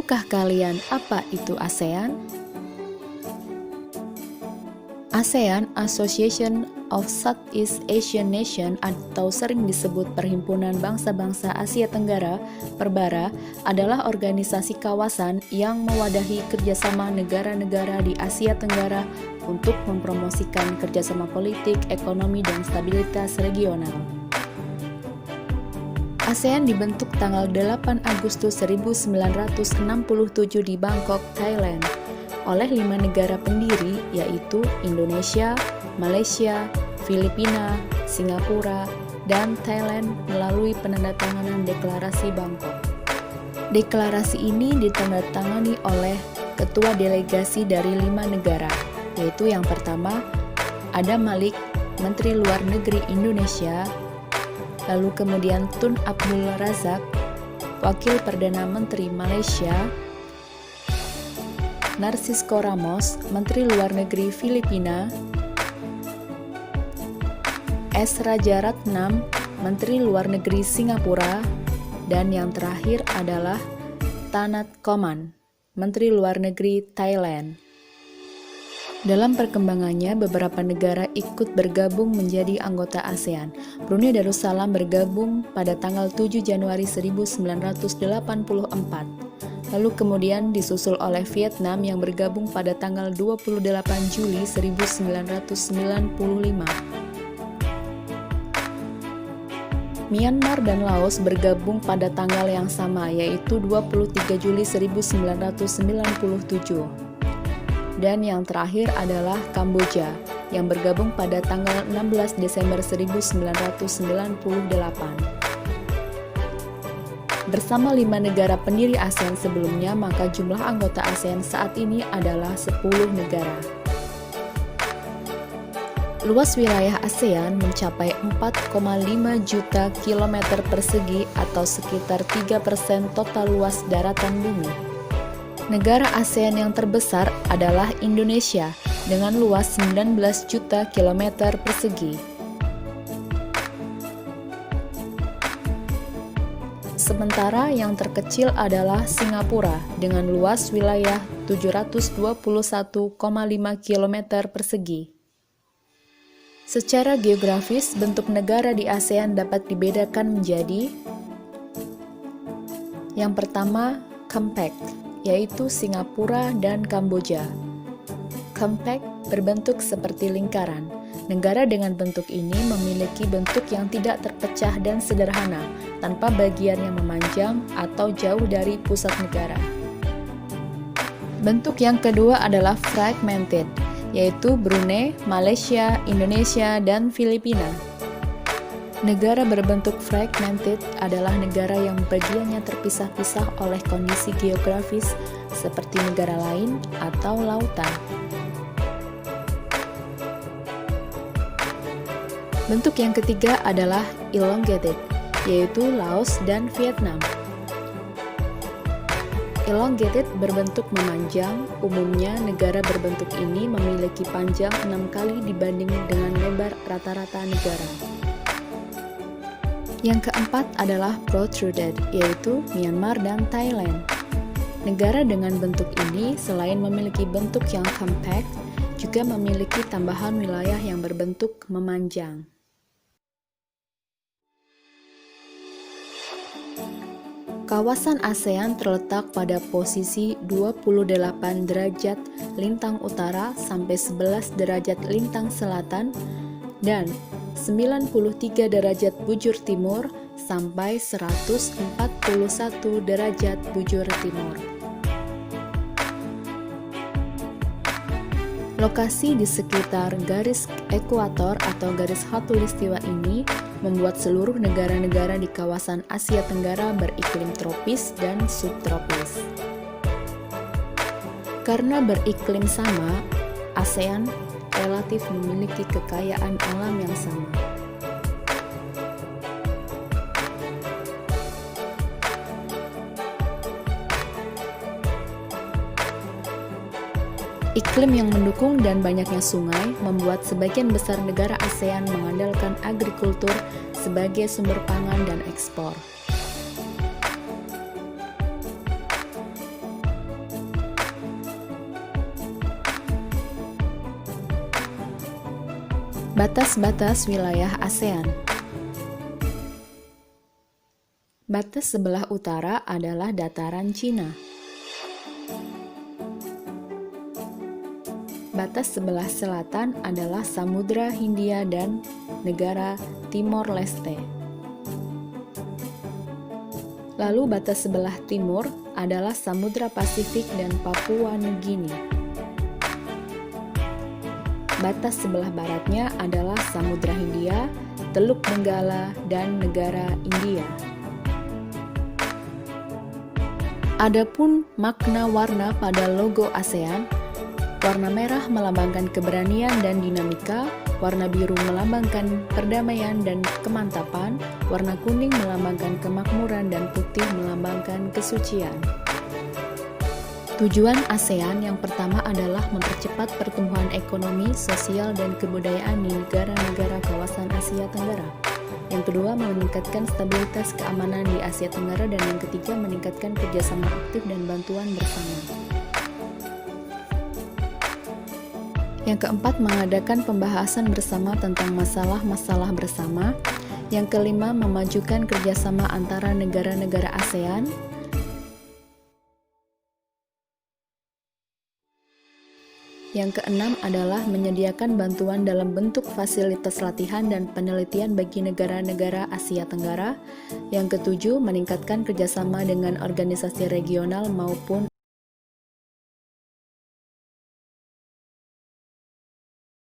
Tahukah kalian apa itu ASEAN? ASEAN, Association of Southeast Asian Nations atau sering disebut Perhimpunan Bangsa-Bangsa Asia Tenggara, Perbara, adalah organisasi kawasan yang mewadahi kerjasama negara-negara di Asia Tenggara untuk mempromosikan kerjasama politik, ekonomi, dan stabilitas regional. ASEAN dibentuk tanggal 8 Agustus 1967 di Bangkok, Thailand, oleh 5 negara pendiri yaitu Indonesia, Malaysia, Filipina, Singapura, dan Thailand melalui penandatanganan Deklarasi Bangkok. Deklarasi ini ditandatangani oleh ketua delegasi dari 5 negara, yaitu yang pertama, Adam Malik, Menteri Luar Negeri Indonesia, lalu kemudian Tun Abdul Razak, Wakil Perdana Menteri Malaysia, Narcisco Ramos, Menteri Luar Negeri Filipina, S. Rajaratnam, Menteri Luar Negeri Singapura, dan yang terakhir adalah Tanat Koman, Menteri Luar Negeri Thailand. Dalam perkembangannya, beberapa negara ikut bergabung menjadi anggota ASEAN. Brunei Darussalam bergabung pada tanggal 7 Januari 1984. Lalu kemudian disusul oleh Vietnam yang bergabung pada tanggal 28 Juli 1995. Myanmar dan Laos bergabung pada tanggal yang sama, yaitu 23 Juli 1997. Dan yang terakhir adalah Kamboja, yang bergabung pada tanggal 16 Desember 1998. Bersama 5 negara pendiri ASEAN sebelumnya, maka jumlah anggota ASEAN saat ini adalah 10 negara. Luas wilayah ASEAN mencapai 4,5 juta kilometer persegi atau sekitar 3% total luas daratan bumi. Negara ASEAN yang terbesar adalah Indonesia dengan luas 19 juta kilometer persegi. Sementara yang terkecil adalah Singapura dengan luas wilayah 721,5 kilometer persegi. Secara geografis, bentuk negara di ASEAN dapat dibedakan menjadi: yang pertama, compact, yaitu Singapura dan Kamboja. Compact berbentuk seperti lingkaran. Negara dengan bentuk ini memiliki bentuk yang tidak terpecah dan sederhana, tanpa bagian yang memanjang atau jauh dari pusat negara. Bentuk yang kedua adalah fragmented, yaitu Brunei, Malaysia, Indonesia, dan Filipina. Negara berbentuk fragmented adalah negara yang bagiannya terpisah-pisah oleh kondisi geografis seperti negara lain atau lautan. Bentuk yang ketiga adalah elongated, yaitu Laos dan Vietnam. Elongated berbentuk memanjang, umumnya negara berbentuk ini memiliki panjang 6 kali dibanding dengan lebar rata-rata negara. Yang keempat adalah protruded, yaitu Myanmar dan Thailand. Negara dengan bentuk ini selain memiliki bentuk yang compact, juga memiliki tambahan wilayah yang berbentuk memanjang. Kawasan ASEAN terletak pada posisi 28 derajat lintang utara sampai 11 derajat lintang selatan dan 93 derajat bujur timur sampai 141 derajat bujur timur. Lokasi di sekitar garis ekuator atau garis khatulistiwa ini membuat seluruh negara-negara di kawasan Asia Tenggara beriklim tropis dan subtropis. Karena beriklim sama, ASEAN relatif memiliki kekayaan alam yang sama. Iklim yang mendukung dan banyaknya sungai membuat sebagian besar negara ASEAN mengandalkan agrikultur sebagai sumber pangan dan ekspor. Batas-batas wilayah ASEAN. Batas sebelah utara adalah dataran Cina. Batas sebelah selatan adalah Samudra Hindia dan negara Timor Leste. Lalu batas sebelah timur adalah Samudra Pasifik dan Papua Nugini. Batas sebelah baratnya adalah Samudra Hindia, Teluk Benggala, dan negara India. Adapun makna warna pada logo ASEAN, warna merah melambangkan keberanian dan dinamika, warna biru melambangkan perdamaian dan kemantapan, warna kuning melambangkan kemakmuran, dan putih melambangkan kesucian. Tujuan ASEAN yang pertama adalah mempercepat pertumbuhan ekonomi, sosial, dan kebudayaan di negara-negara kawasan Asia Tenggara. Yang kedua, meningkatkan stabilitas keamanan di Asia Tenggara, dan yang ketiga, meningkatkan kerjasama aktif dan bantuan bersama. Yang keempat, mengadakan pembahasan bersama tentang masalah-masalah bersama. Yang kelima, memajukan kerjasama antara negara-negara ASEAN. Yang keenam adalah menyediakan bantuan dalam bentuk fasilitas latihan dan penelitian bagi negara-negara Asia Tenggara. Yang ketujuh, meningkatkan kerjasama dengan organisasi regional maupun